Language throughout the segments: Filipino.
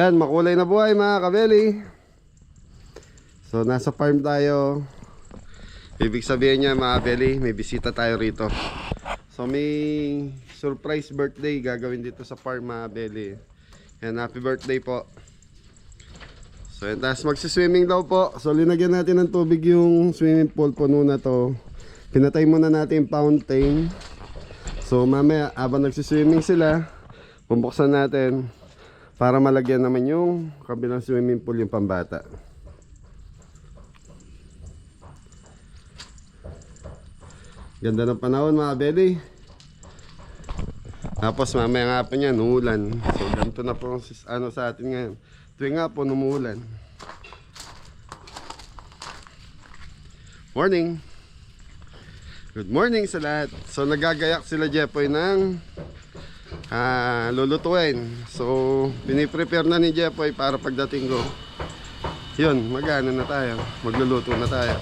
Yan, makulay na buhay mga kabeli. So nasa farm tayo. Ibig sabihin niya mga kabeli, may bisita tayo rito. So may surprise birthday gagawin dito sa farm mga kabeli. Yan, happy birthday po. So yan, tapos magsiswimming daw po. So linagyan natin ng tubig yung swimming pool, puno na to. Pinatay muna natin yung fountain. So mamaya habang nagsiswimming sila, bubuksan natin para malagyan naman yung kabilang swimming pool yung pambata. Ganda ng panahon mga belly. Tapos mamaya nga po niyan, uulan. So ganito na po ano sa atin ngayon. Tuwing nga po umuulan. Morning. Good morning sa lahat. So nagagayak sila Jepoy ng lulutuin. So piniprepare na ni Jepoy para pagdating ko, yun, mag-ano na tayo, magluluto na tayo.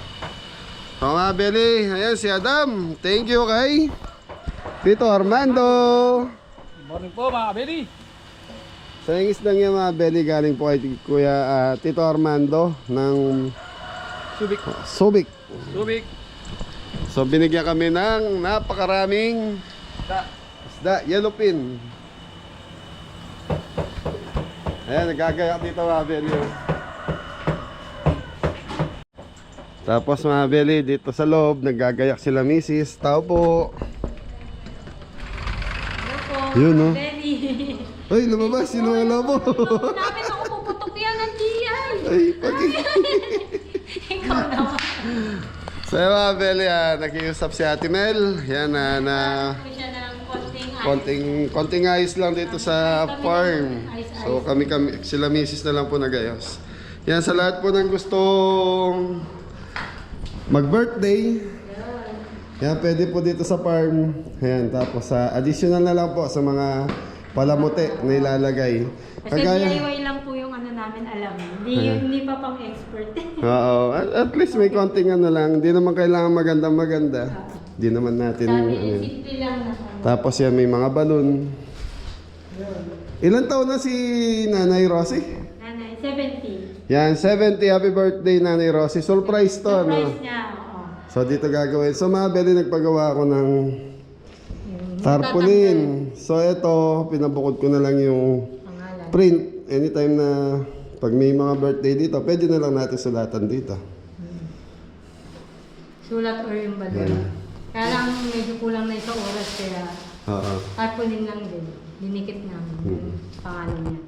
So mga belly, ayan si Adam. Thank you kay Tito Armando. Good morning po mga belly. Sa ingis lang yan mga belly, galing po kay Kuya Tito Armando ng Subic. So binigyan kami ng napakaraming isda, yellowfin. Ayan, nagagayak dito mga belly. Tapos mga belly, dito sa loob, nagagayak sila misis. Tao po. Yun no? Ay, lumabas, sino ang lobo? Namin ako puputok yan ng diyan. Ay, pati. Ikaw naman. So yun mga belly, nakiusap si Ate Mel. Yan na Ko siya ng konting ayos lang dito sa farm. So kami sila misis na lang po nagayos. Yan, sa lahat po ng gustong mag-birthday, yan, pwede po dito sa farm. Ayan, tapos additional na lang po sa mga palamuti na ilalagay. Kasi DIY lang po yung ano namin alam. Hindi pa pang expert. Oo, at least may konting ano lang. Hindi naman kailangan maganda. Hindi naman natin Sabi, ano. simple lang na. Tapos yan, may mga balon. Ilan taon na si Nanay Rosie? Nanay, 70. Yan, 70. Happy birthday Nanay Rosie. Surprise to, Surprise no? niya, oo. So dito gagawin. So mga belly, nagpagawa ako ng tarpaulin. So ito, pinabukod ko na lang yung Pangalan. print. Anytime na pag may mga birthday dito, pwede na lang natin sulatan dito. Sulat or yung balon. Yeah. Kaya lang medyo kulang na isang oras kaya Oo. tarpaulin lang din. Dinikit namin yung pangalan niya.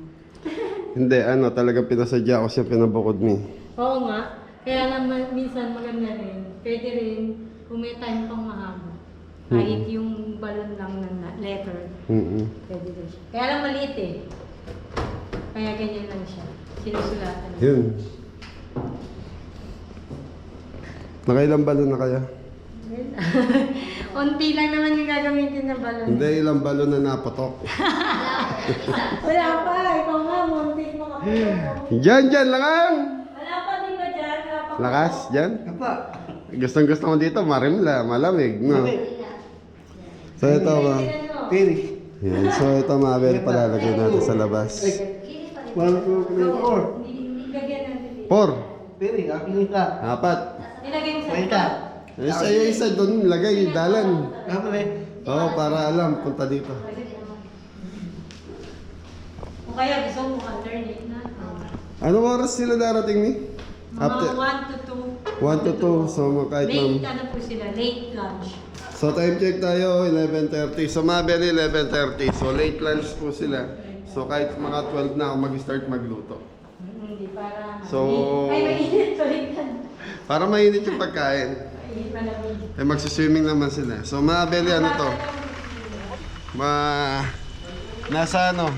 Hindi, ano, talagang pinasadya ko siya, pinabukod mo. Oo nga. Kaya naman minsan maganda rin. Pwede rin kung may time pang mahaba. Kahit yung balon lang na letter. Pwede rin siya. Kaya lang maliit eh. Kaya ganyan lang siya. Sinusulatan. Yun. Nakailang balon na kaya? Unti lang naman yung gagamitin na balon. Hindi, ilang balon na napatok. Wala pa. Ikaw nga, munti makapatok. Diyan, langang! Wala pa din ba dyan? Wala pa. Lakas, diyan. Gustong-gusto mo dito, marimla, malamig, no? So ito, Pili. yan. So ito, mga palalagay natin sa labas. 1, 2, 3, 4. Hindi lagyan natin dito. 4, Pili, aking ka. 4. Nilagay mo sa Wait ka. Isa doon, lagay, dalan. Ano ba? Oo, para alam, punta dito. O kaya gusto mo alternate na. Anong oras sila darating ni? Mga 1 to 1 to 2, so kahit 2. mam... Late ano po sila, late lunch. So time check tayo, 11:30. So mabeli 11:30. So late lunch po sila. So kahit mga 12 na ako mag-start magluto. Hindi para So- ay mainit sorry. Para mainit yung pagkain. Hindi pa namin. Eh magsiswimming naman sila. So mabeli ano to? Nasa ano?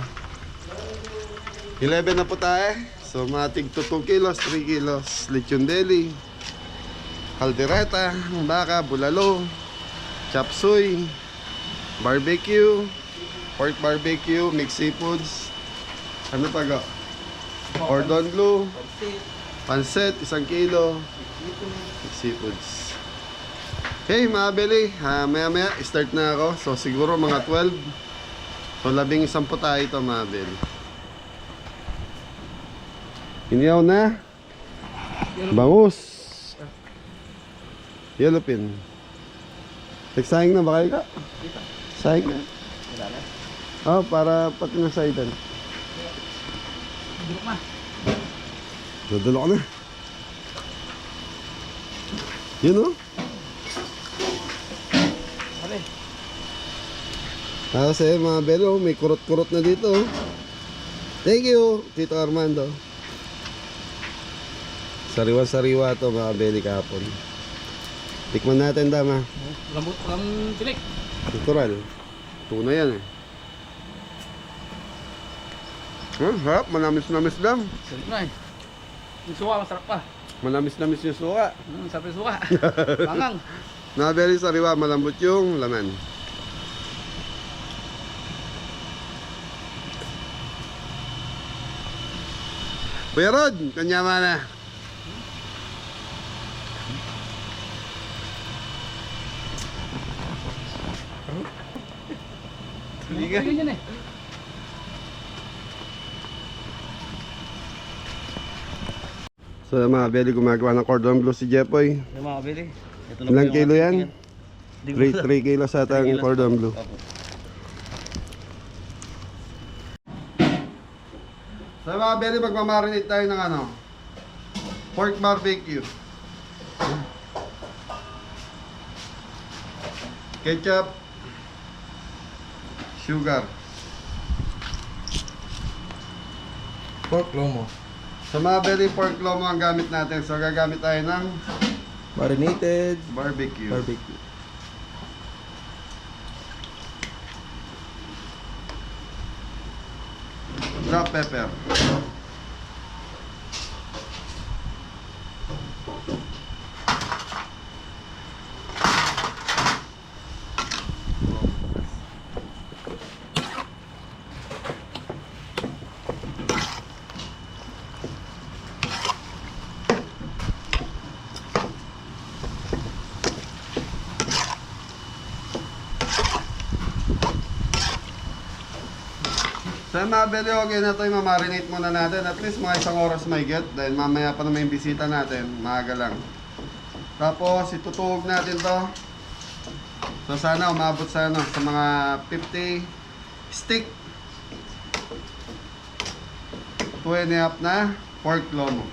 11 na po tayo. So matig to 2 kilos, 3 kilos. Lechon deli. Caldereta, baka, bulalo. Chop suey. Barbecue. Pork barbecue, mixed seafoods. Ano pa go? Cordon bleu. Pansit, 1 kilo. Mixed seafoods. Okay, mga beli. Maya start na ako. So siguro mga 12. So 11 po tayo ito, mga beli. Iniyaw na. Bangus. Yellow pin. Nagsayang na ba kayo ka? Sayang na. Oh, para pati na saidan. Dudulok na. Dudulok na. Yun o. Hali. Tapos mga belo, may kurot-kurot na dito. Thank you, Tito Armando. Sariwa-sariwa to mga beli kahapon. Tikman natin dama. Lambot lang tinik. Natural. Tuna yan eh. Harap, manamis-namis lang. Sarap na eh. Yung suka, masarap pa. Manamis-namis yung suka. Sarap yung suka. Langang. Mga beli sariwa, malambot yung laman. Kuya Rod, kanya mana. Hindi ka. Ganyan eh. So mga beli, gumagawa ng cordon bleu si Jepoy. Yung mga kabili. Ilang kilo yan? 3 kilos ata ang cordon bleu. So mga beli, magmamarinate tayo ng ano, pork barbecue. Ketchup, sugar. Pork lomo. Sa mga beli, pork lomo ang gamit natin. So gagamit tayo ng Marinated barbecue. barbecue. Drop pepper. Sa mga beli, okay na ito, mamarinate muna natin. At least mga 1 oras may get. Dahil mamaya pa naman yung bisita natin. Maaga lang. Tapos, itutuhog natin to. So, sana umabot sa, ano, sa mga 50 stick. 2.5 na pork lomo.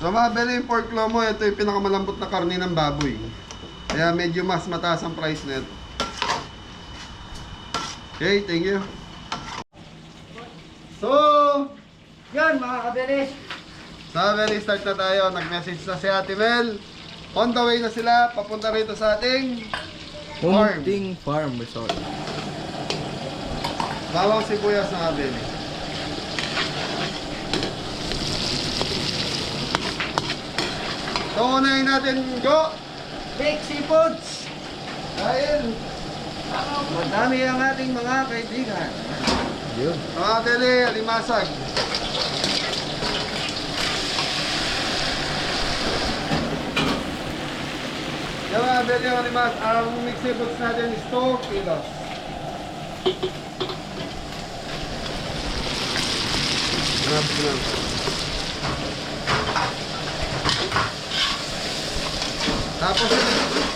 So mga beli, yung pork lomo, ito yung pinakamalambot na karne ng baboy. Kaya medyo mas mataas ang price net. Okay, thank you. So, Yan mga kabili. sa beli, start na tayo. Nag-message na si Ate Mel. On the way na sila, papunta rito sa ating farm. Munting Farm Resort. Bawang sibuyas na beli. So, unahin natin, go! Big Seafoods. Dahil, Madami ang ating mga kaibigan. Yun. mga beli, alimasag. Yung mga beli, alimasag, ang mixed books natin is 2 kilos. Hanap ko lang. Tapos,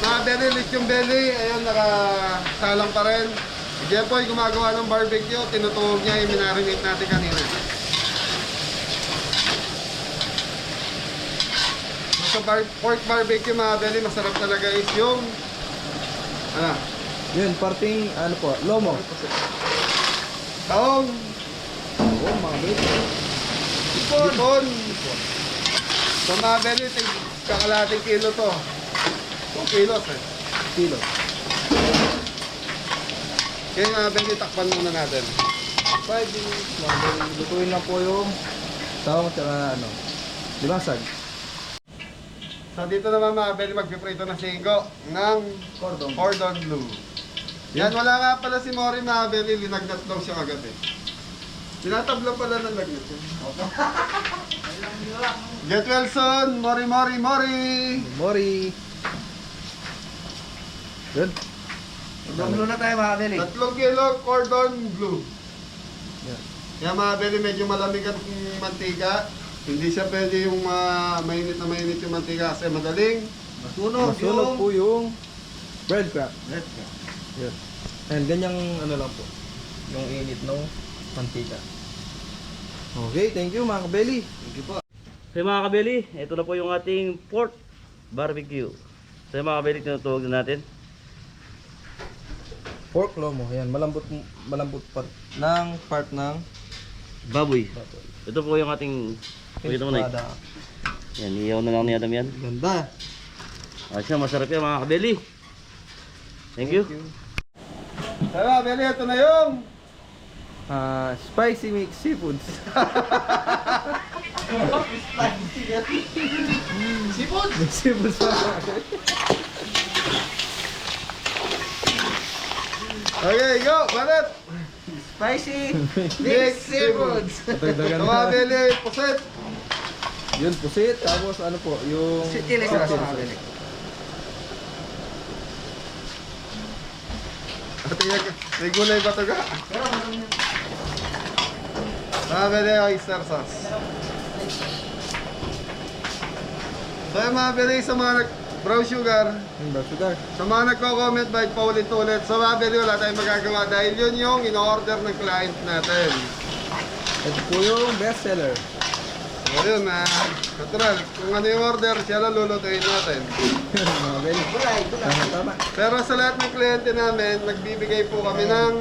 mga belly, lechong belly, ayun, nakasalang pa rin. Si Jepoy gumagawa ng barbecue, tinutuhog niya yung minarinate natin kanina. So, sa pork barbecue, mga belly, masarap talaga is yung, Yun, parting ano po, lomo. taong, Oo, mga baby. ipon. So, mga belly, kakalating kilo to. 2 kilos eh. Kilo. Kaya mga belly, takpan muna natin. 5 minutes. Mga baby. Lutuin lang po yung tawang tsaka ano. Limasag. So dito naman mga belly, magpiprito na singgo ng cordon bleu. Yan, wala nga pala si Mori mga belly, linagnat daw siya kagabi. Tinatablo pala ng lagnat yun. Get well soon, Mori Mori Mori! Mori. Yun. Blue na tayo mga Beli. 3 kilo cordon bleu. Yan. Kaya mga Beli, medyo malamig ang mantika. Hindi siya pwede yung mainit na mainit yung mantika kasi madaling Masunog Masunog po yung breadcrumb. Red. Yan. And ganyang ano lang po. Yung init ng mantika. Okay, thank you mga kabeli. Thank you po. So mga kabeli, ito na po yung ating pork barbecue. So mga kabeli, tinutulog na natin. Pork lomo. Yan, malambot pa ng part ng Baboy. baboy. Ito po yung ating, pakita mo na Espada. yan, iyaw na lang ni Adam yan. Ganda. Ayos na, masarap yan mga kabeli. Thank you. Kaya mga Beli, ito na yung Spicy mix seafoods. Sipon! Seafoods pa. Okay, go! Balat! Spicy Mix seafoods! Dagdagan Ito mga na. Beli, puset! Yun, pusit. Tapos ano po, yung chili sauce mga Beli. Ate, may gulay ba ito ka? Mga Beli, oyster sauce. So yung mga Beli, sa mga brown sugar, yung brown sugar. sa mga nagko-comment ba paulit-ulit, so mga Beli, wala tayong magagawa dahil yun yung in-order ng client natin. Ito po yung best seller. So yun, natural. Kung ano yung order, siya lang lulutuin natin. Mga beli. Tama. Pero sa lahat ng kliyente namin, nagbibigay po kami ng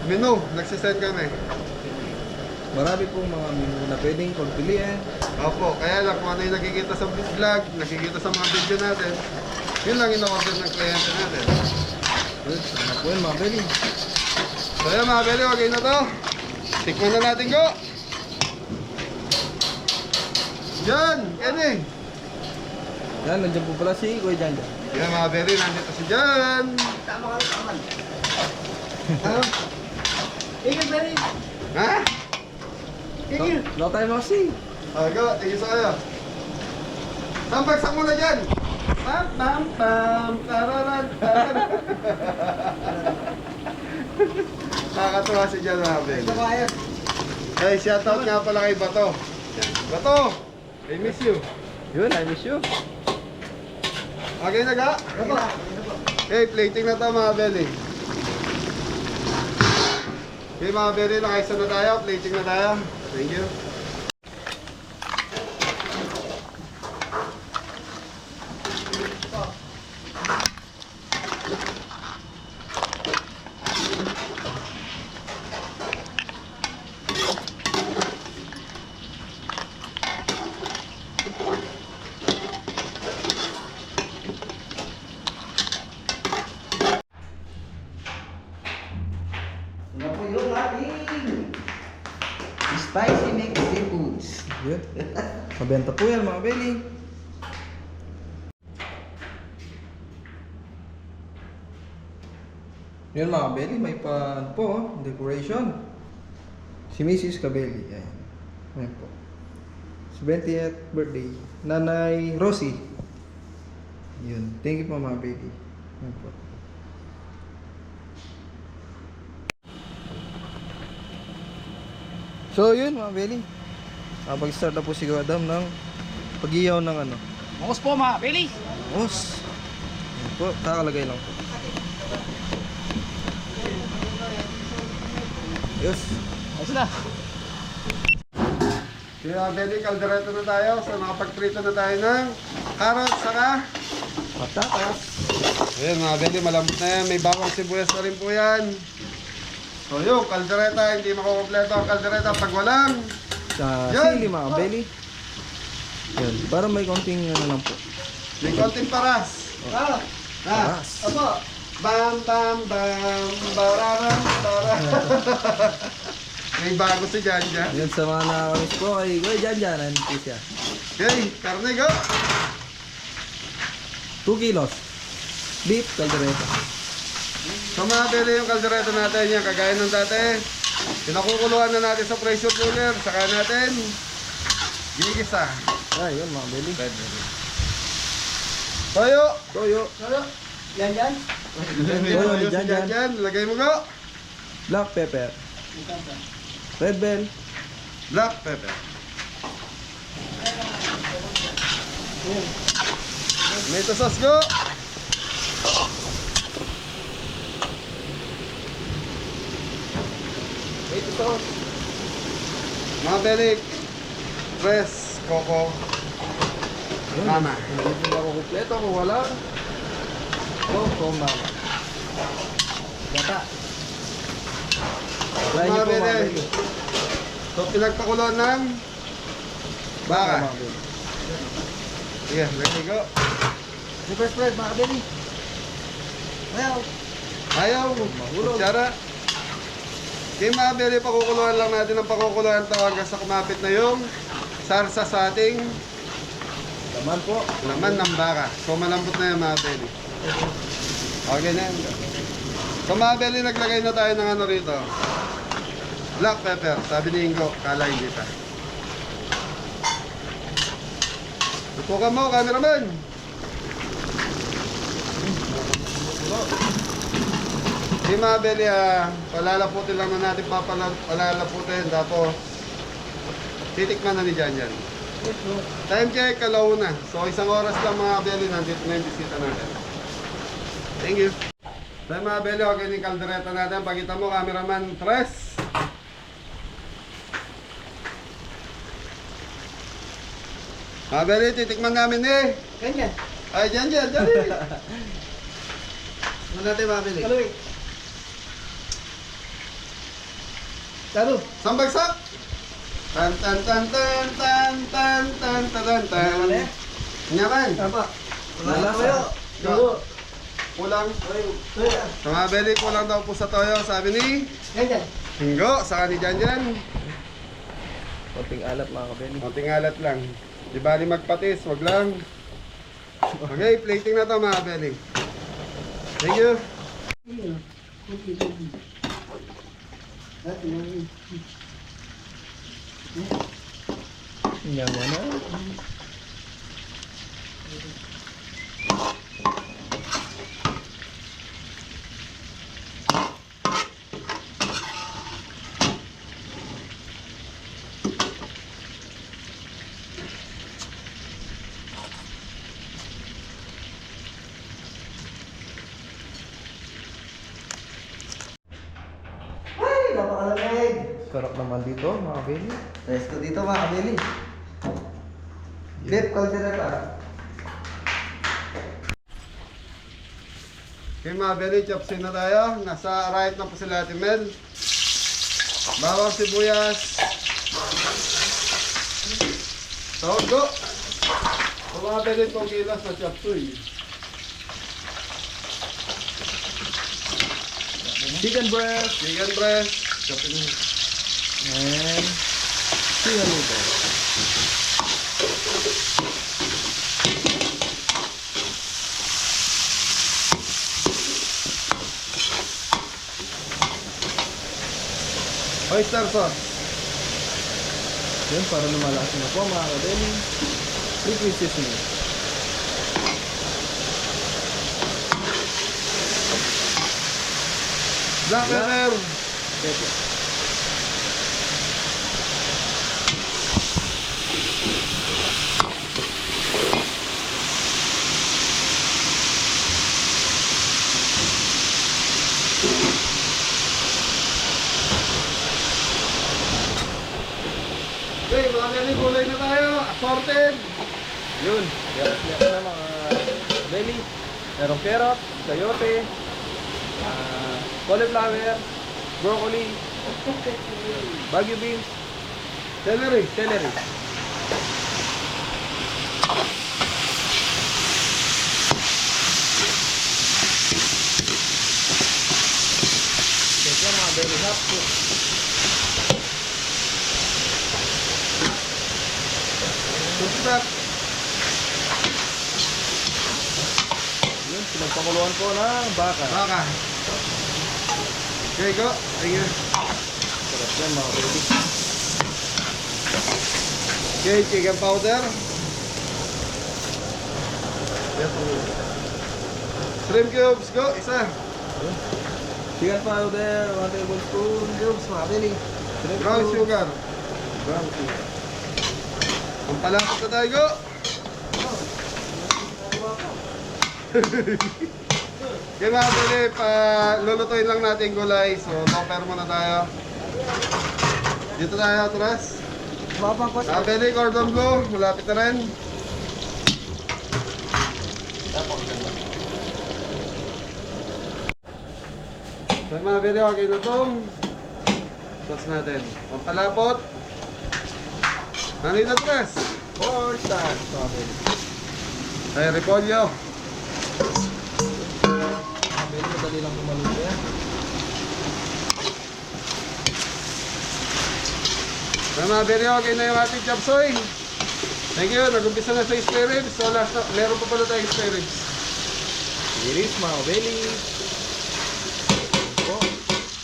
menu. Nagsisend kami. Marami pong mga menu na pwedeng pagpiliin. Opo, kaya lang kung ano yung nakikita sa vlog, nakikita sa mga video natin, yun lang in-order ng kliyente natin. Good. Ano po yun mga beli? So yun mga beli, okay na to. Tikman na natin ko. Jan, Kenny. Yan, nandiyan po pala si Kuya Jan Jan. Yan mga beli, nandito si Jan. Tama ka naman. Ha? Beli. Ha? Long time no see. Go, tingin sa kayo. Tambagsak mo na dyan. Pam, pam, pam, tararan, tararan. Nakakatuwa si Jan mga beli. Hey, shoutout nga pala kay Bato. Bato, I miss you. Yun, I miss you. Okay na ga? Okay, plating na to mga beli. Okay mga beli, nakaisa na tayo, plating na tayo. Thank you. Ano po yung ating spicy mix seafoods. Yun. Mabenta po yan mga beli. Yun mga beli, may pa ano po, decoration. Si Mrs. Cabelli. Ayan. Ayan po. 70th birthday. Nanay Rosie. Yun. Thank you po mga beli. Ayan po. So yun mga beli. Pag-start na po si Adam ng pag-iyaw ng ano. Mungos po mga Beli! Os. Ayan po, kakalagay lang po. Yes. Ayos na! Kaya Beli, kaldereta na tayo. So nakapagprito na tayo ng carrot saka Patatas. ayan mga Beli, malambot na yan. May bawang sibuyas na rin po yan. So yung kaldereta, hindi makukompleto ang kaldereta pag walang Sa Yan. sili mga beli. Yan. Para may konting ano lang po. may konting paras. Paras. Apo. Bam, bam, bam, bararam, baram. May bago si Jan Jan. Yan sa mga nakakamiss po kay Kuya Jan Jan. Ano po siya? Okay, karne go. 2 kilos. Beef caldereta. So mga Beli, yung kaldereta natin yan, kagaya ng dati. Pinakukuluan na natin sa pressure cooler. Saka natin gigisa. Ay, yun mga beli. Toyo. Toyo. Yan, yan. Ayun, Jan. Lagay mo go. Black pepper. Red bell. Black pepper. Tomato sauce go. Ito sauce. Mga belik. Press. Coco. Mama. Hindi po ako kumpleto kung wala. Mama. Gata. Try niyo po mga belik. beli. So, pinagpakuloan ng baka. Mga beli. Sige, lagay go. Super spread mga beli. Well, Ayaw. Kutsara. Okay mga beli, pakukuluan lang natin ang pakukuluan to hanggang sa kumapit na yung sarsa sa ating laman po. laman ng baka. So malambot na yan mga beli. Okay na yan. So mga beli, naglagay na tayo ng ano rito. Black pepper. Sabi ni Ingo, kala hindi pa. Tutukan mo, cameraman. Yung mga beli, palalaputin lang na natin palalaputin. Tapos, titikman na ni Janjan. Time check, alauna. So, 1 oras lang mga beli, nandito na yung bisita natin. Thank you. So, mga beli, okay yung kaldereta natin. Pakita mo, cameraman, press. Mga beli, titikman namin eh. Ganyan. Ay, Janjan, dali. Ano natin mga beli? Kaluwi. Lalo. Sambagsak! Tan tan tan tan tan tan tan tan tan. Nyaman. Apa? Wala kayo. Go. Kulang. Sa mga beli, kulang daw po sa toyo. Sabi ni Ganyan. Hingo, saka ni Janjan. Konting alat mga kabeli. Konting alat lang. Di bali magpatis, wag lang. Okay, plating na to mga beli. Thank you. Yaman na. Napakalamig. Sarap naman dito mga kabeli. Resto dito mga kabili. Dip, kaldereta. Okay mga beli, chopsin na tayo. Nasa right na po sila Ate Mel. Bawang sibuyas. Togo. So mga beli, 2 kilos na chopsuy. Chicken breast. Chicken breast. Chopin mo. And chicken noodle. Oyster sauce. Yun, para lumalakas na po mga kabeli. Liquid seasoning. Black pepper. Pepper. Okay, mga beli, gulay na tayo. Assorted. Yun. Yes, na mga belly. Merong carrot, sayote, cauliflower, broccoli, bagu beans, Celery. celery. Ito mga belly hot po. Subscribe. Yun, pinagpakuluan po ng baka. Baka. Okay, go. Thank you. Sarap yan mga belly. Okay, chicken powder. Shrimp cubes, go! Isa. Chicken powder, 1 tablespoon. Cubes, mga kabeli. Shrimp Brown cubes. sugar. Brown sugar. Ang palapot na tayo, go! Okay mga kabili, lulutuin lang natin gulay. So, topper muna tayo. Dito tayo, atras. Kabili, cordon bleu. Malapit na rin. So, mga kabili, okay na itong sauce natin. Ang palapot. Ano yung atras? 4 stars, mga kabeli. Ay, repolyo. Mga kabeli, madali lang kumaluto yan. Mga kabili, okay na yung ating chop suey. Thank you. Nag-umpisa na sa spare ribs. So, last na, meron pa pala tayong spare ribs. Iris, mga kabeli. Oh,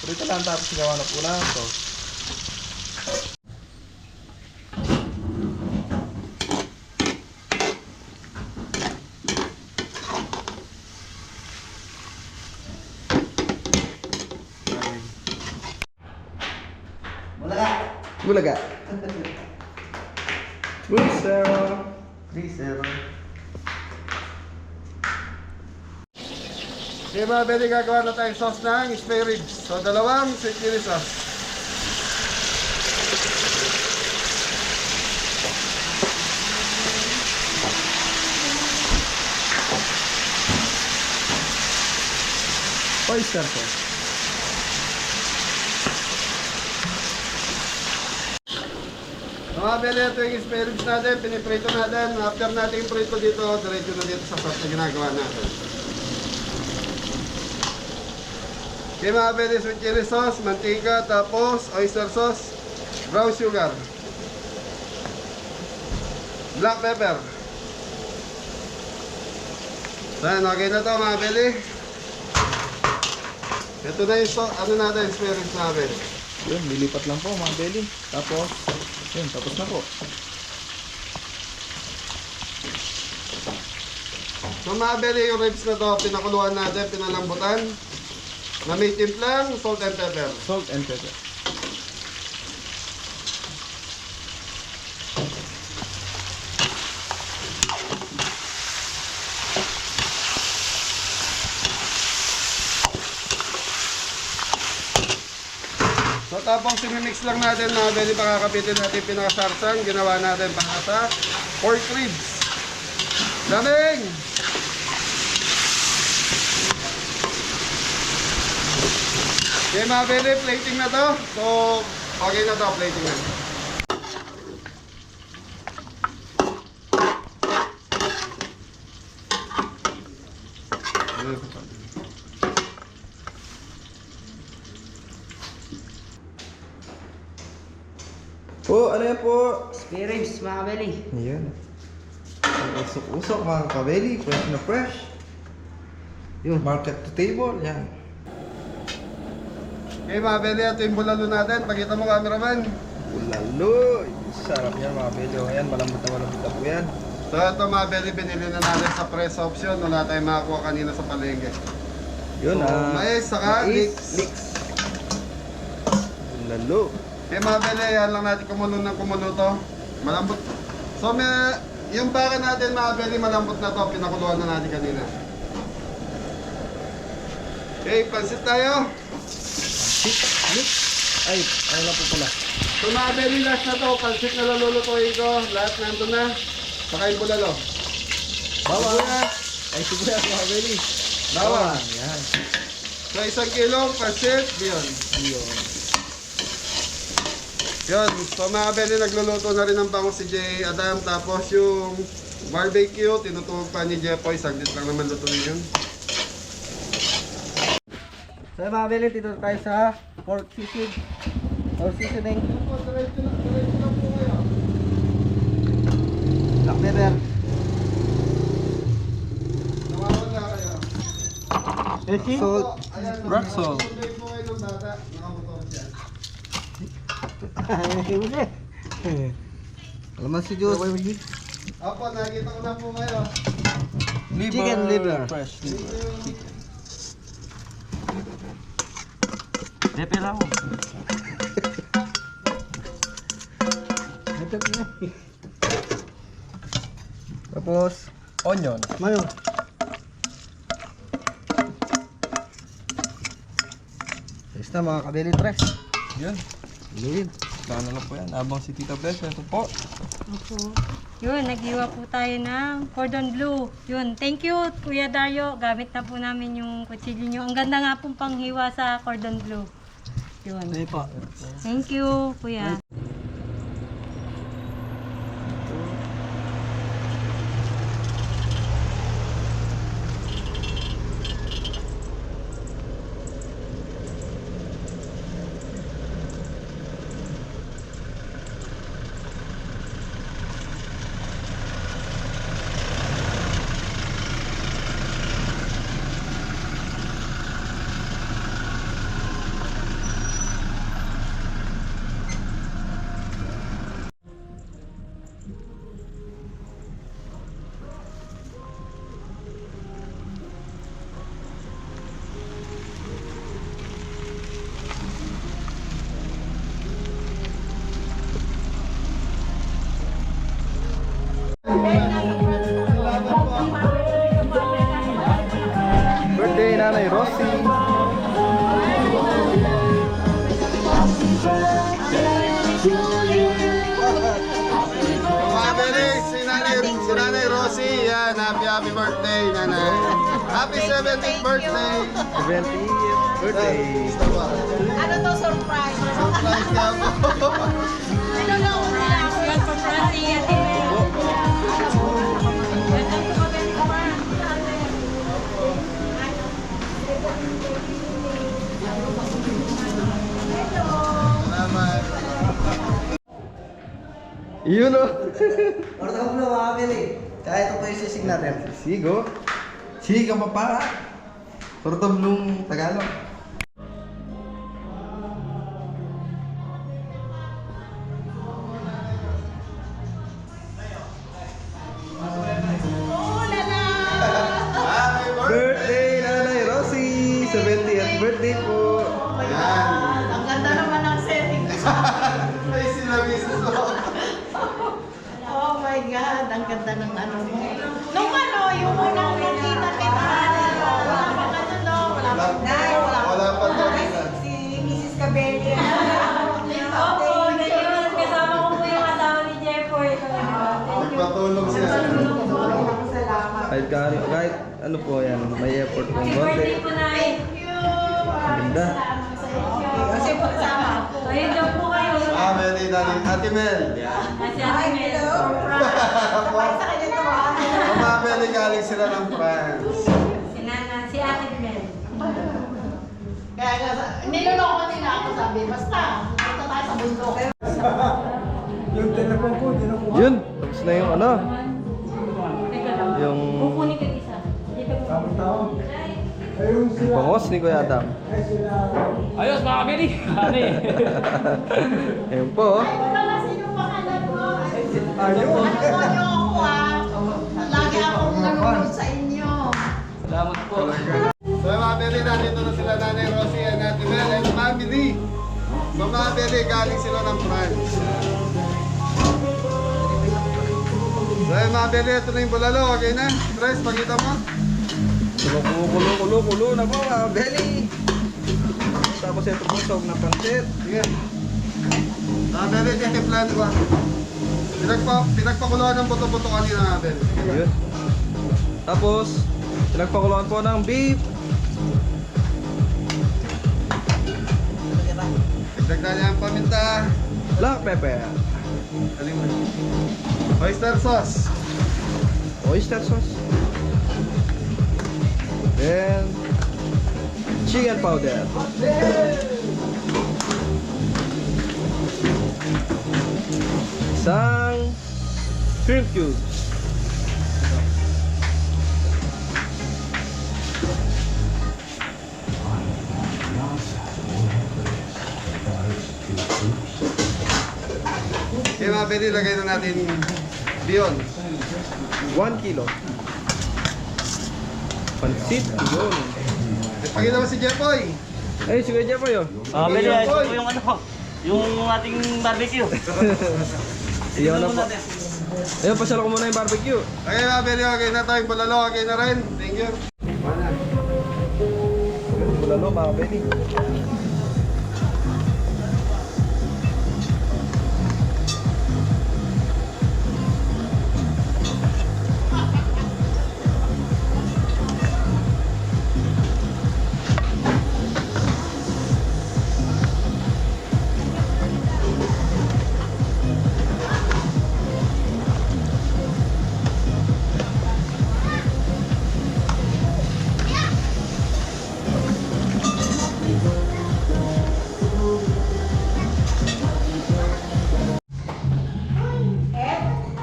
prito lang tapos gawa na po na ito. Bulaga. Bulsero. Okay mga kabili, gagawa na tayong sauce ng spare ribs. So, dalawang sweet chili sauce. Oyster sauce. Mga kabili, ito yung spare ribs natin. Piniprito natin. After natin yung prito dito, diretso na dito sa sauce na ginagawa natin. Okay mga kabili, sweet chili sauce, mantika, tapos oyster sauce, brown sugar, black pepper. Then, okay na to mga kabili. Ito na yung ano natin, spare ribs natin. Yun, lilipat lang po mga belly. Tapos, yun, tapos na po. So mga kabili, yung ribs na to, pinakuluan natin, pinalambutan. Na may timplang, salt and pepper. Salt and pepper. So tapos sinimix lang natin mga kabili, pakakapitin natin pinakasarsang, ginawa natin para sa pork ribs. Daming! Okay mga kabili, plating na to. So, okay na to, plating na. Po, ano yan po? Spare ribs, mga kabeli. Ayan. Usok-usok mga kabeli. Fresh na fresh. Yun, market to table. Yan. Okay mga kabili, ito yung bulalo natin. Pakita mo cameraman. Ulalo. Sarap yan mga kabeli. O, ayan, malambot na po yan. So ito mga kabili, binili na natin sa press option. Wala tayong makakuha kanina sa palengke. Yun, So, mais, saka leeks. Ulalo. Okay mga kabili, yan lang natin kumulo to. Malambot. So yung baka natin mga kabili, malambot na to. Pinakuluan na natin kanina. Okay, pansit tayo. Ay, ano na po pala? So mga kabili, last na to. Pansit na lulutuin ko. Lahat nandun na. Saka yung bulalo. Bawang. Ay, sibuyas mga kabeli. Bawang. Yan. So 1 kilong pansit. Yun. Yun. Yun. So mga kabili, nagluluto na rin ng bango si J. Adam. Tapos yung barbecue, tinutulog pa ni Jepoy. Saglit lang naman lutuin yun. So mga kabeli, dito tayo sa pork sisig. Or seasoning. Black pepper. Nawawala kayo. Salt. Ayan, Rock salt. nasusunod po kayo ng bata. Nakamotor siya. Alaman si Diyos. Opo, nakita ko na po kayo. Chicken liver. Fresh liver. Chicken. Pepe lang. Tapos, onion. Mayo. Ayos na mga kabeli tres. Yun. Yun. Sana lang po yan. Habang si Tita Bless, ito po. Opo. Yun, naghiwa po tayo ng cordon bleu. Yun, thank you Kuya Dario. Gamit na po namin yung kutsilyo nyo. Ang ganda nga pong panghiwa sa cordon bleu. Yun. Ayun po. Thank you, Kuya. Birthday, Nanay Rosie. Mga Beli, si Nanay Rosie, yan, happy birthday, Nanay. Happy 70th birthday. 70th birthday. Ano to surprise? Surprise ka po. Ano na una? Yan po, Francie, Ate Mel. Welcome to Kabeli Farm. Salamat. Yun o. Orta ko na mga kabeli. Kaya ito po yung sisig natin. Sigo. Siga pa pa. Tortoblong Tagalog. Happy Birthday, Nanay Rosie! 70th birthday po! Yan. Ang ganda naman ng setting. Ay, sila misis mo. Oh my God, ang ganda ng ano mo. Nung ano, yung unang nakita kita, wala pa ka doon, no? Wala pa. Wala pa to. Si Mrs. Cabelli. Opo, ganyan. Kasama ko po yung asawa ni Jeffoy. Magpatulong siya. Salamat. Kahit ano po yan, may effort po. Happy birthday po na eh. Thank you. Ganda. Kasi pagsama ako. Ayun daw po kayo. Ah, Beli, Daddy. Ate Mel. Kasi Ate Mel. Sabay sa kanya ito, Mga Beli, galing sila ng France. Si Nana, si Ate Mel. Kaya nga, niloloko nila ako sabi, basta, punta tayo sa bundok. Yun! Tapos na yung ano, Teka lang. Yung- Kukunin ko isa. Dito po. yung bangos ni Kuya Adam. Ayos mga kabili. Ano eh? Ayun po. oh. Ay, wala sino pangalan mo. Alam mo niyo ako lagi akong nanonood sa inyo. Salamat po. So, mga Beli, nandito na sila Nanay Rosie and Ate Mel and family. So, mga Beli, galing sila ng France. So, mga Beli, ito na yung bulalo. Okay na? Tres, pakita mo. Kulo na po mga belly. Tapos ito po sog na pansit. Sige. Mga Beli, titiplan ko. Pinagpakuluan ng buto-buto kanina, mga Beli. Yun. Tapos, pinagpakuluan po ng beef. Dagdagan niya ang paminta. Black pepper. Aling mo. Oyster sauce. Oyster sauce. Then, chicken powder. Isang shrimp cubes. Okay, mga Beli, lagay na natin beyond. 1 kilo. pansit. Yun. Pakita mo si Jepoy. Ay, sige dyan po yun. Mga kabeli, ito po yung ano, yung ating barbecue. Iyaw na po. Ayun, pasyala ko muna yung barbecue. Okay mga kabeli, okay na tayong bulalo. Okay na rin. Thank you. Bulalo, mga kabeli.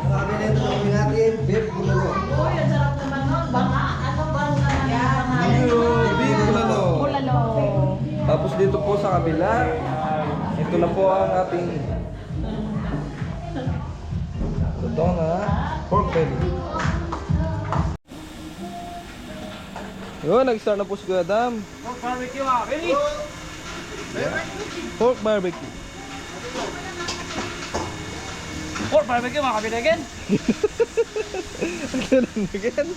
Mga kabili, ito na kami natin. Beef bulalo. Uy, ang sarap naman nun. Baka, ano ba ang naman? Beef bulalo. Bulalo. Tapos dito po sa kabila, ito na po ang ating ito na pork belly. Yun, nag-start na po si Kuya Dam. Pork barbecue mga kabeli. Pork barbecue. Pork barbecue mga kabeli again. Ito lang again.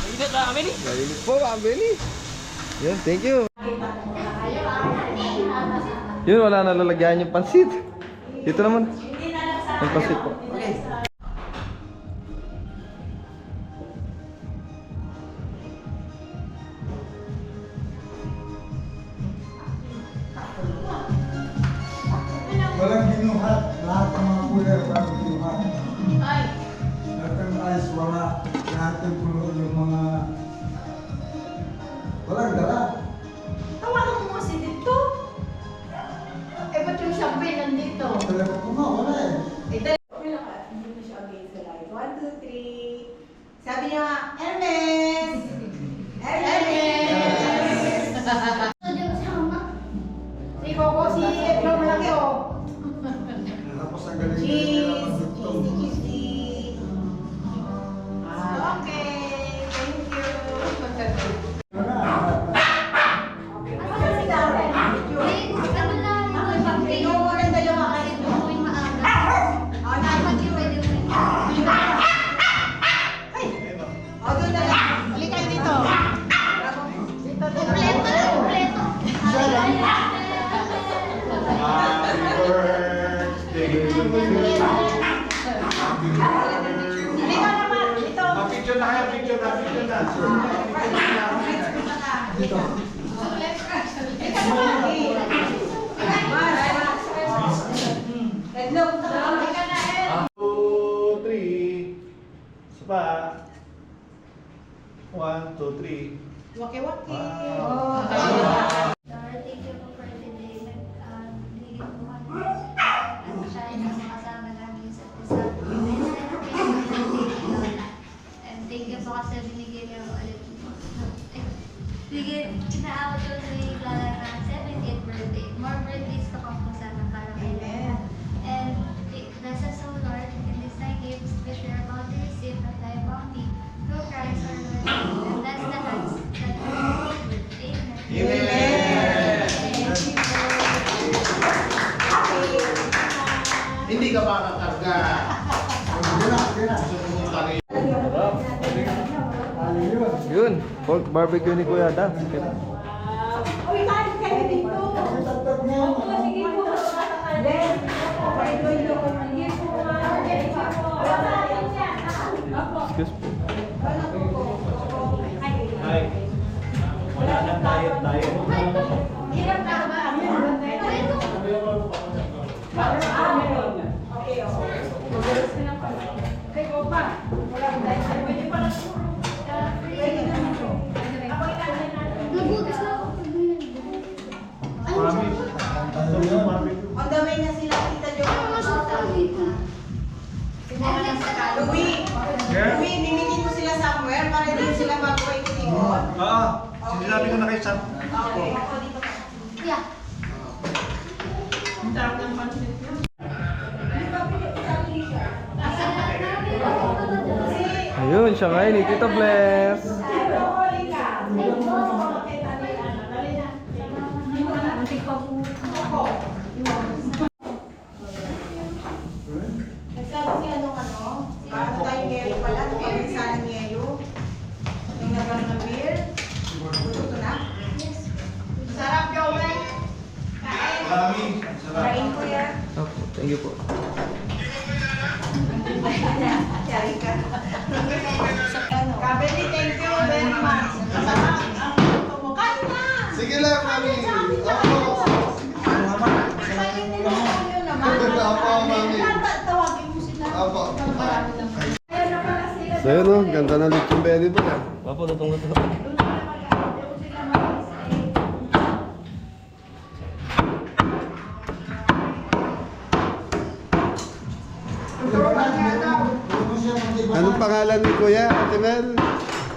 Init mga kabeli. Nalilig po, mga belly. Yun, thank you. Yun, wala na lalagyan yung pansit. Dito naman. Yung pansit po. Walang ginuhat. Lahat ng mga cooler walang ginuhat. Ay, Lahat ng ice wala. Lahat ng pulo yung mga... Walang dala. tawagan mo kasi dito. Eh, ba't yung champagne nandito? Talaga ko nga, wala eh. Eh, dali. Hindi mo siya against the light. 1, 2, 3. Sabi niya, Hermes! Hermes! Si Coco, si Edlo malaki oh. Tapos ang galing Cheese! dugtong. Cheese! Okay, thank you. Ano si Darren? Yung maganda yung makain mo. Oh, oh, doon na lang. Uli kayo dito. Dito, dito. Halika naman, dito. Picture na kayo, picture na. Dito. Halika naman. Edlog, halika na eh. 2, 3. Sapa. 1, 2, 3. Waki-waki. Thank you po for today. Nag-lead po kami. At siya ay nakasama namin sa isa. And thank you po kasi binigyan niyo ulit po. Inaawat ko sa Clara na 70th birthday. More birthdays to come po sana para kay Clara. And bless us, O Lord, in this night gifts which we are about to receive at thy bounty. Through Christ our Lord. And bless the hands that are Amen. Hindi ka ba kakarga? Yun, pork barbecue ni Kuya Dam. Uy, kain kayo dito. Sige po. Excuse me. Wala nang diet tayo. Hirap na ba? Okay, Kay Copa. Wala akong dahil. Pwede pa lang. Pwede na. Ako ilalagay natin. Nabutas na ako. On the way na sila, Tita Jo. Louie, bibigyan mo sila somewhere para din sila mag-wait-ikot. Oo. Sinabi ko na kayo sa... Okay, ako dito ka. Yeah. Ang sarap ng pansit niyo. Ayun, siya ngayon ni Tita Bless. Huli ka. Opo, thank you po. Kabeli, thank you very much. Masarap ang luto mo. Kain na! Sige lang, mami. Opo. Opo, mami. Tawagin mo sila. Opo. So yun o, ganda na lechon belly po. Opo, lutong-luto. Anong pangalan ni Kuya, Ate Mel?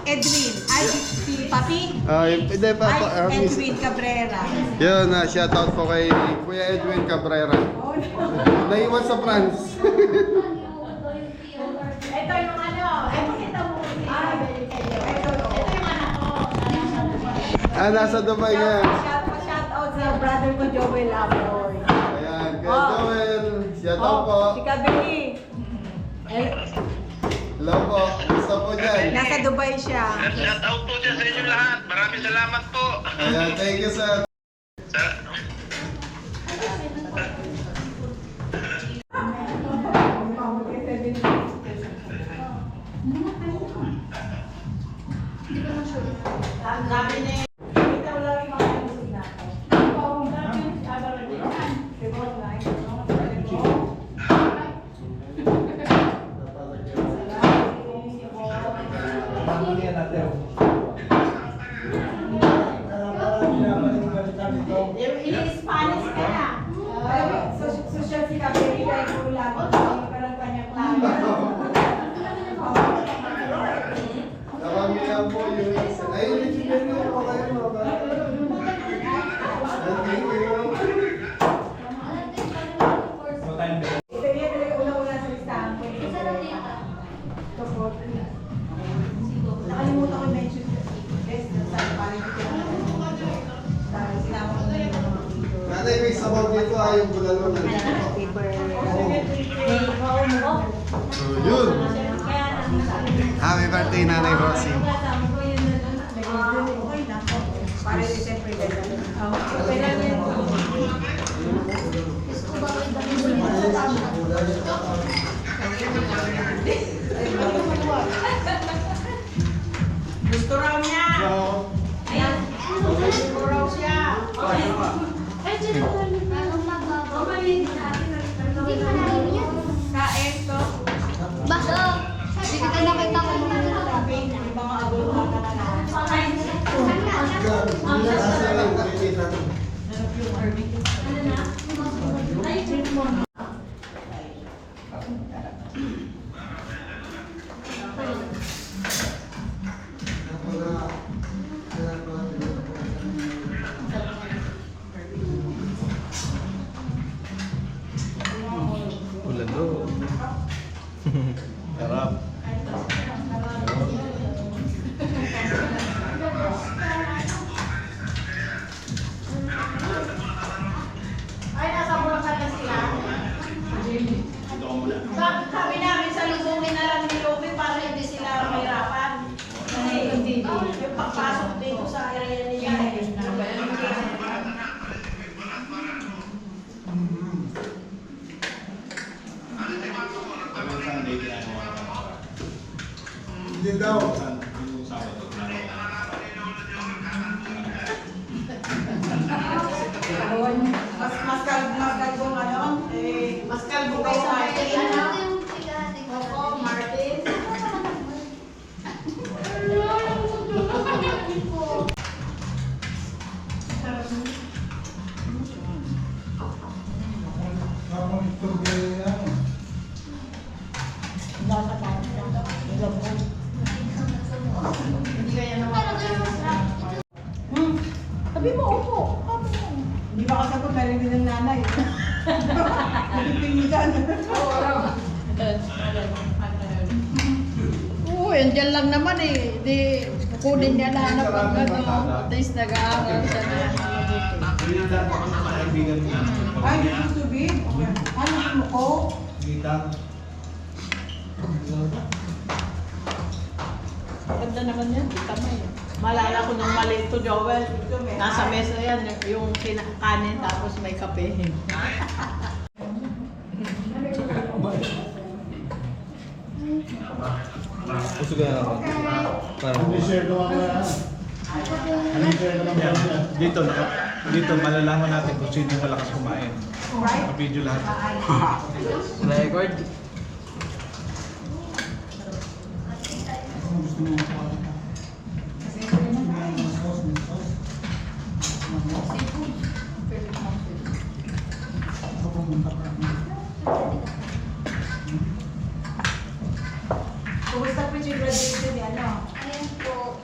Edwin. Ay, si Papi. Hindi pa. Ay, Edwin Cabrera. Yun, shoutout po kay Kuya Edwin Cabrera. Naiwan sa France. Ito yung ano. Ay, pakita mo. Ito yung anak ko. Nasa Dubai nga. Shout out sa brother ko, Joel Laboy. Ayan, Kuya Joel. Shoutout po. Si Kabeli. Hello po. Gusto po dyan. Nasa Dubai siya. Shout out po dyan sa inyo lahat. Maraming salamat po. Ayan, thank you sir. Sabi niya, ito lang yung mga busog natin. Ini-Spanish ka na. Social si Kabeli ay kulang. Parang kanyang klaro. Nakamiyan po yung isa. Ay, lechon belly ako kayo. Thank you. Ito yan talaga una-una sa listahan ko. Ito po. Nakalimutan ko i-mention kasi. Yes, sabi parang hindi ko na sinama ko na yung mga video. Nanay, may sabaw dito yung bulalo na. So, yun. Happy birthday, Nanay Rosie. Para rin siyempre ganda. Gusto raw niya. Ayan. Gusto raw siya. Kain to. Hindi kita nakita ko muna. Yung mga agulong Ulalo. Sarap. Ay, nasa Bulacan na sila. Sabi namin sa lubungin na lang ni Lobe para hindi sila mahirapan. Kasi yung pagpasok dito sa area niya. Hindi daw. Mas kalbong ano? Mas kalbong kayo sa akin. Opo, Martin. Kapag ito kaya Hindi kaya naman. Sabi mo, upo. Hindi ba kasagot na rin ng nanay? Nagpingitan. Oo, yan dyan lang naman eh. Di, kukunin niya na na pag ano. At least nag-aaral siya na Ay, gusto tubig. Ano ko? Ganda naman yan, tama yan. Malala ko nung maliit to Joel. Nasa mesa yan, yung kanin tapos may kape. Gusto ko na ako. Parang Dito malalaman natin kung sino yung malakas kumain. Video lahat. record. Kumusta po yung graduation niya, ano? Ayun po.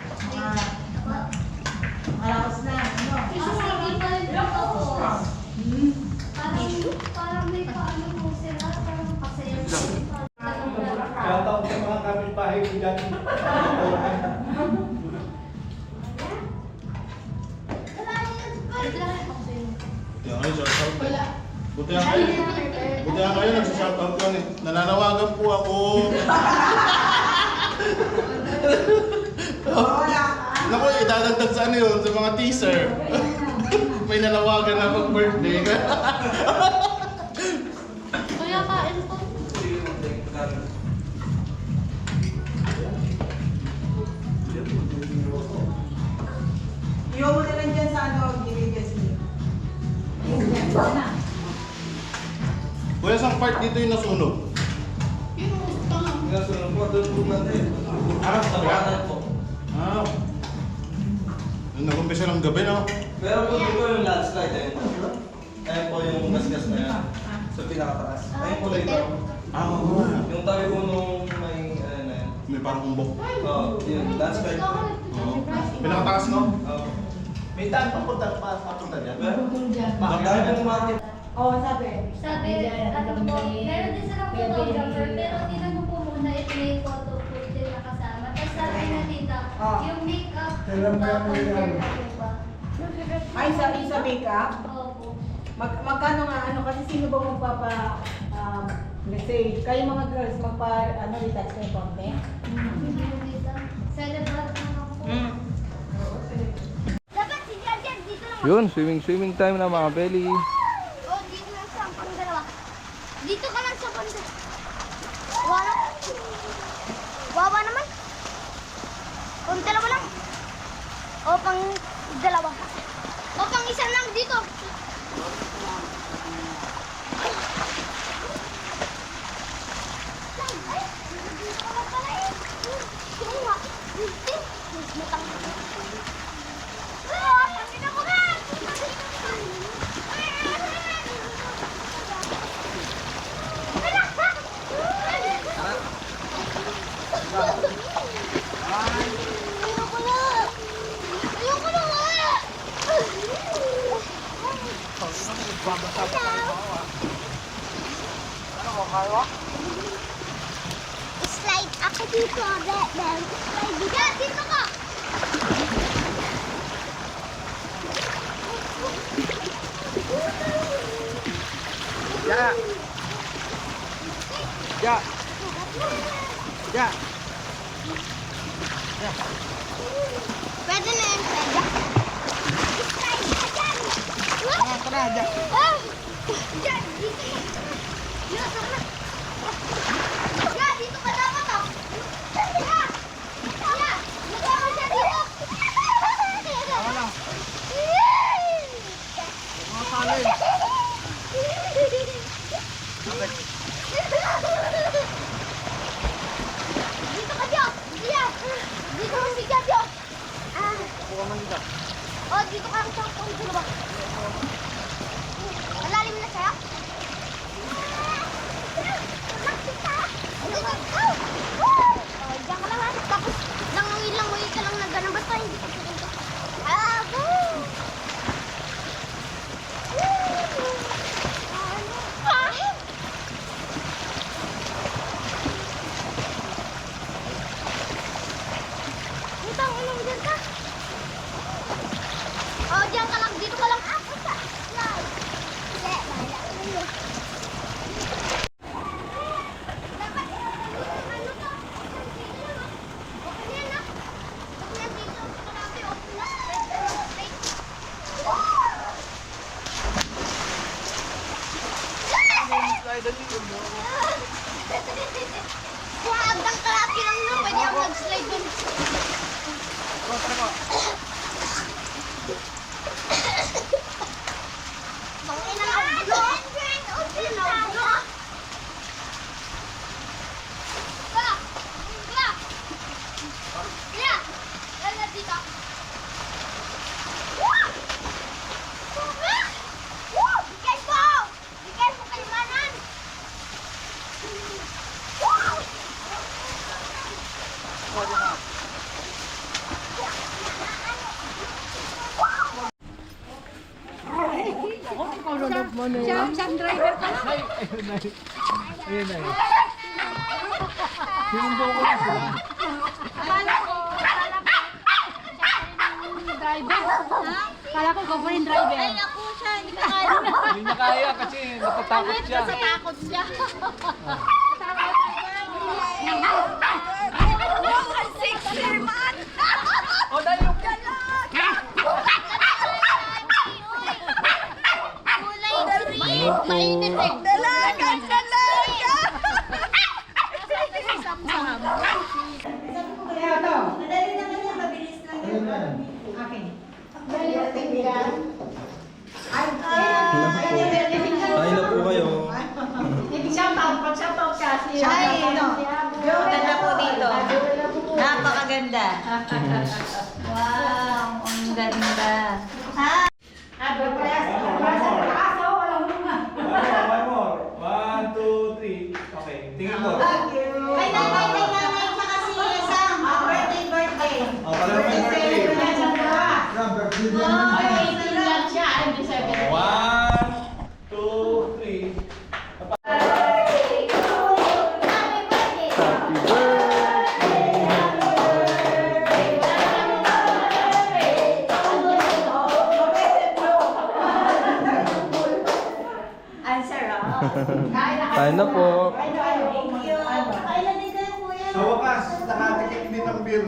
Malakas na, ano? Hindi pa rin po ako. Parang may paano po sila. Parang pasaya po. Shoutout sa mga kapitbahay ko dyan. Buti nga kayo nagsashoutout lang eh. Nananawagan po ako. Naku, idadagdag sa ano yun, sa mga teaser. May nanawagan na mag-birthday. Kuya, kain po. Iwan mo na lang dyan sa ano, gilid niya. Kuya, isang part dito yung nasunog. Nasunog po, doon po natin. Sa kanan po. Ah. Nung nag-umpisa ng gabi, no? Pero po dito yung landslide eh. Ayun po yung gasgas na yan. Sa pinakataas. Ayun po dito. Oo. Yung tabi po nung may ano na yan. May parang kumbok. Oo, yun. Landslide po. Oo. Pinakataas, no? Oo. May daan papunta dyan. Dahil pong market. Oo, sabi. Sabi, ano po, meron din silang photographer, pero tinanong po muna if may photo po din nakasama. Tapos sabi na tita, yung makeup, confirm na po ba? Ay, sa makeup? Opo. Magkano nga, ano, kasi sino ba magpapa, let's say, kayo mga girls, retouch kayo konti? Hindi po tita. Celebrate na ako. Dapat si Jajan dito lang. Yun, swimming time na mga belly. Oh, dito lang sa pang-dalawa. Dito ka lang sa pang-dalawa. Wala. Wawa naman. Pang dalawa lang. O pang dalawa. O pang isa lang dito. Ay, dito ka lang pala eh. Sige nga. Dito. Matang. Ah, tangina mo nga. Ayoko na! Ayoko na nga! Slide ako dito, Batman. Slide dito. Yeah, dito ka! Ya. Ya. Ya. Pwede na yan, pwede. Slide ka dyan! Tara, dyan. Oh! Dyan, dito ka. Yeah, tara na. Yeah, dito ka dapat ah. Yeah! Yeah! Magkama siya dito! Tama lang. Mga salin. Dito ka, Dio! Yeah! Dito ka si Dio! Ah! Oh, dito ka sa kung sino ba? Malalim na sa'yo? Oh, diyan ka lang ha. Tapos, langoy ka lang na gano'n. Basta hindi ka dito. Ah, go! Utang, anong dyan ka? Oh, diyan ka lang. Dito ka lang. Ah, basta. Slide. Hindi, bahala ka na yun. Dapat, ano to? Dito lang, ah. Okay yan, ah. Okay yan, dito. Marami, oh. Straight. Hanggang kalaki lang na, pwede ako mag-slide dun. Bangina na ulo. Bangina na ulo. Kaya, lala dito. Bigay mo! Bigay mo kalimanan! Siyang driver ka lang. Ayun na yun. Sinundo ko na sila. Akala ko driver. Akala ko go rin driver. Ay, naku siya, hindi ka kaya. Hindi niya kaya kasi natatakot siya. Kasi takot siya. Sexy man! O, dahil yung Mainit eh. Dalaga! Dalaga! Samsam. Kaya ito. Madali naman yan, mabilis lang yan. Okay. Ay na po kayo. Pag-shoutout ka. Ay, no. Ganda po dito. Napakaganda. Wow, ang ganda. Ha? One more. 1, 2, 3. Okay, tingin mo. May nanay, tsaka si Sam. Birthday. Oh, pala may birthday. 1, 2, 3. Ang sarap. Tayo na po. Kailan din kayo, kuya? Sa wakas, nakatikip din ng beer.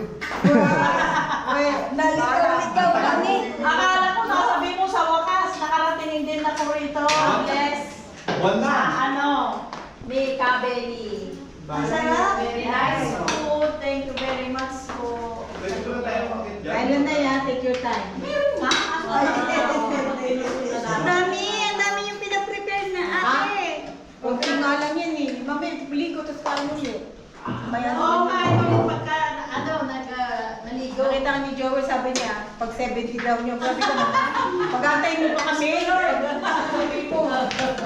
Nalikaw kami. Akala ko nasabi mo sa wakas, nakarating din ako rito. Yes. One na. Ano? Ni Kabeli. Ang sarap. Very nice food. Thank you very much po. Pwede ko na tayo makit dyan. Kailan na yan? Take your time. Ha? Ang dami yung pinaprepare na ate. Kunti nga lang yan eh. Mami, bili ko tapos kain ulit. Oo, kahit ulit pagka, naligo. Nakita ka ni Joey, sabi niya, pag 70 daw niya, sabi ko naman, pag-antay mo pa kami, sabi ko,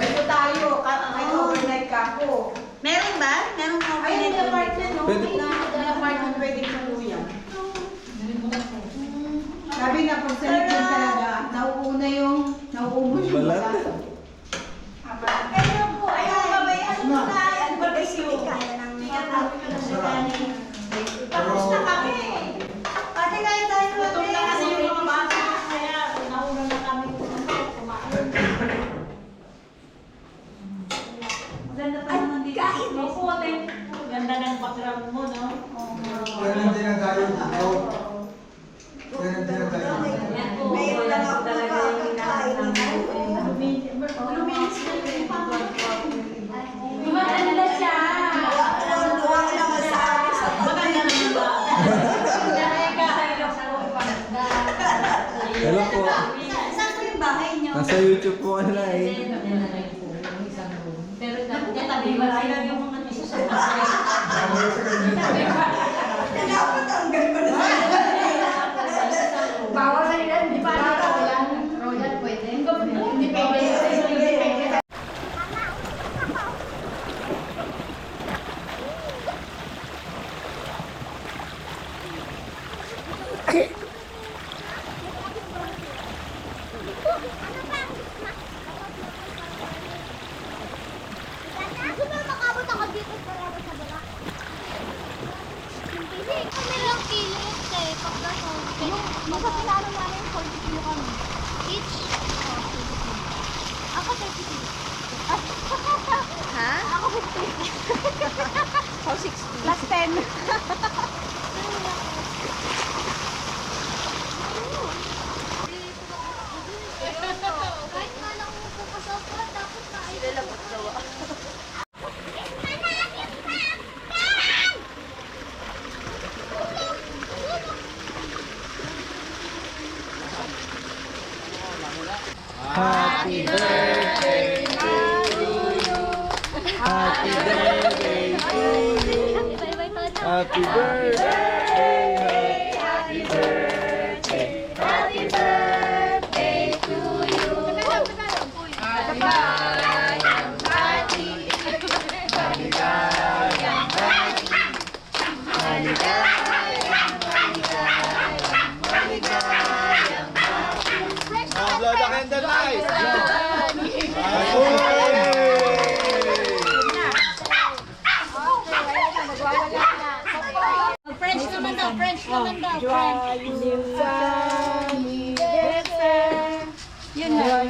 dito tayo, kahit overnight ka ako. Meron ba? Meron mo Ayun yung apartment, no? Pwede po. Yung apartment pwede kumuya. Sabi na, pag sa likod talaga, nauuna yung, nauubos yung Balat. balat. Pero po, ayun ba ba yung ano na, advertisement ka ng tapos na kami. Pati kaya tayo gutom na kasi yung mga bata, kaya nauna na kami kumain. Maganda pa naman dito. Opo, ganda ng background mo, no? Ganun din ang tayo dito. Mayroon lang ako talaga yung hinahanggang luminis na yung gumaganda na siya. Tuwa ka naman sa akin. Maganda naman ba? Hello po. Saan po yung bahay niyo? Nasa YouTube po ka na eh. Pero tabi ba sila yung mga Bawal na yan, di ba? Royal pwede. Independent. Gusto mo makabot ako dito para sa baba? Kasi kami lang kilos eh, pag gano'n. Yung sa pinano namin, 40 kilo kami. Each? Ako 30 kilo. Ha? Ako 50. So 60. Plus 10. Kahit nga lang po kasama, dapat na ay... Sila lang po Happy birthday to you. Happy birthday to you. Happy birthday. Happy birthday. Happy birthday to you. Maligayang bati. Maligayang bati. Maligayang bati. Blow the candle lights! French naman daw, French naman daw. Yun na.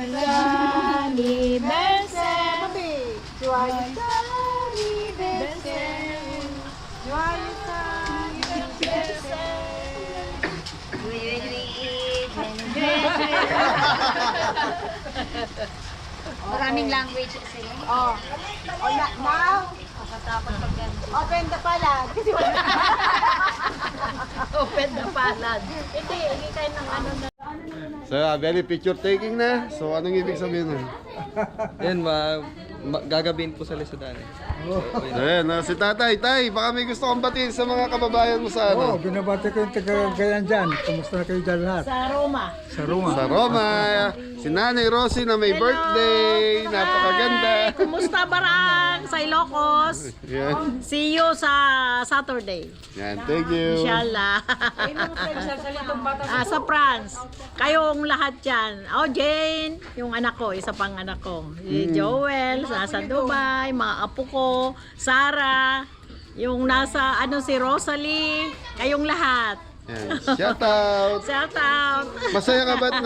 Maraming language sila. Oh. Now, Nakatakot pag yan. open the palad. Kasi wala. Open the palad. Hindi kayo ng ano na. So, very picture taking na. So, anong ibig sabihin nun? Yan, gagabihin po sa Lesodan. Ayan, si Tatay. Tay, baka may gusto kong batiin sa mga kababayan mo sa ano? Binabati ko yung taga-gayan dyan. Kumusta na kayo dyan lahat? Sa Roma. Sa Roma. Sa Roma. Si Nanay Rosie na may birthday. Napakaganda. Kumusta barang sa Ilocos? Yan. See you sa Saturday. Yan, thank you. Inshallah. Sa France. Kayong lahat dyan. Oh, Jane, yung anak ko, isa pang anak ko. Si Joel, nasa Dubai, mga apo ko, Sarah, yung nasa, si Rosalie, kayong lahat. Yan. Shout out. Shout out. Masaya ka ba't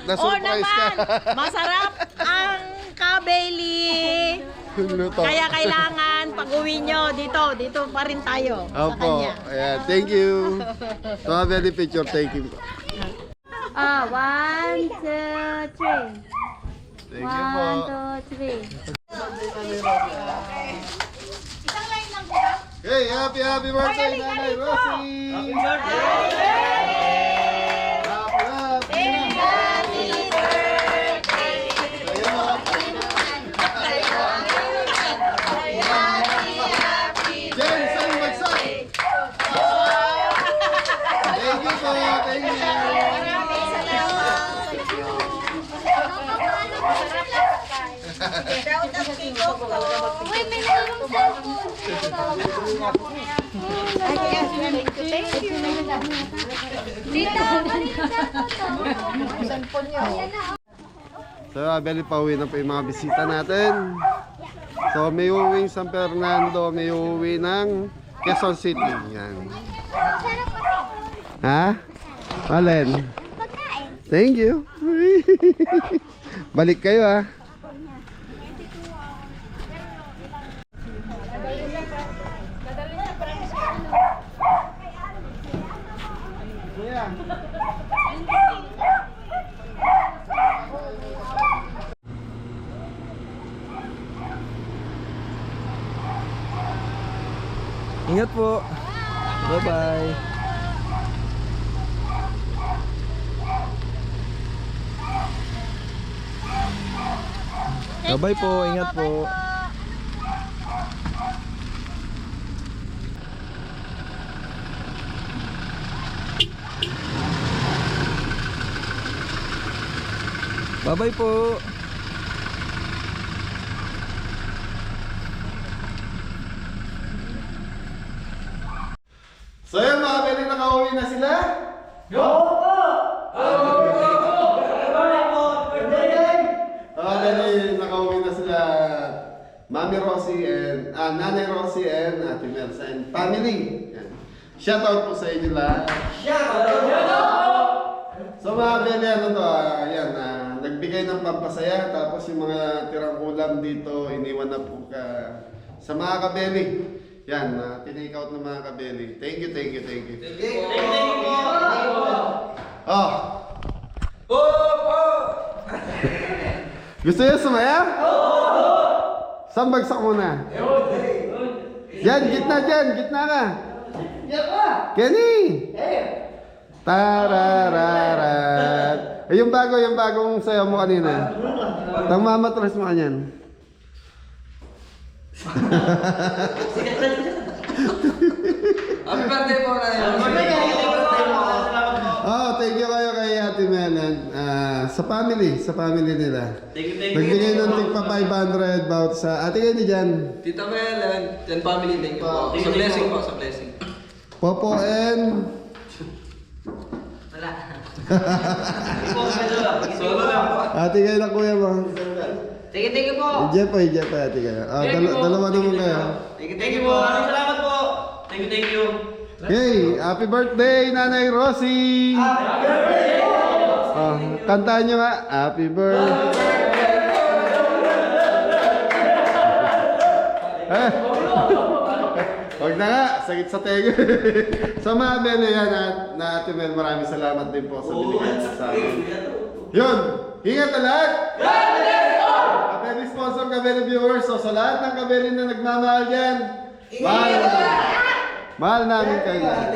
na-surprise ka? Masarap ang kabeli. Luto. Kaya kailangan pag-uwi nyo dito pa rin tayo sa Opo. kanya. Ayan, thank you. So, very picture taking. 1, 2, 3. Thank you po. 1, 2, 3. Hey, happy birthday, Nanay Rosie! Happy Jen, saan bagsak? Thank you po, thank you. Uy, may nalulong cellphone. Tita, mali yung cellphone to. Ayan na. So, Abel, pauwi na po yung mga bisita natin. So, may uuwi San Fernando, may uuwi ng Quezon City. Yan. Ha? Alin? Thank you. Balik kayo ha. Ingat po. Bye-bye. Bye-bye po. Ingat po. Bye-bye po. So yun mga pwede nakauwi na sila? Nakauwi na sila Mami Rosie and Nanay Rosie and Ate Melsa and family. Yan. Shout out po sa inyo lahat. So mga bene, yan, nagbigay ng pampasaya tapos yung mga tirang ulam dito iniwan na po sa mga kabeli. Yan, tinake out ng mga kabeli. Thank you. Oh. Gusto niyo sumaya? Saan bagsak muna? Yan, gitna ka. Kenny! Tarararat. Ay, yung bagong sayo mo kanina. Tang mamatras mo kanyan. Happy birthday po na yun. Oh, thank you kayo kay Ate Melan. Sa family nila. Thank you. Nagbigay ng tigpa 500 bawat sa ate kayo ni Jan. Tita Mel and family, thank you po. Sa blessing po, sa blessing. Popo and... Solo lang po. Ate kayo lang kuya mo. Thank you po. Jeff pa ate kayo. Dalawa naman kayo. Thank you po. Maraming salamat po. Thank you. Hey, happy birthday Nanay Rosie! Happy birthday! Kantahan nyo nga, happy birthday! Wag na nga, sakit sa tenga. Sa mga bene yan na Ate Mel, maraming salamat din po sa binigay sa akin. Yun, ingat na lahat! Kabeli sponsor, kabeli viewers, so sa lahat ng kabeli na nagmamahal dyan, mahal namin kayo lahat.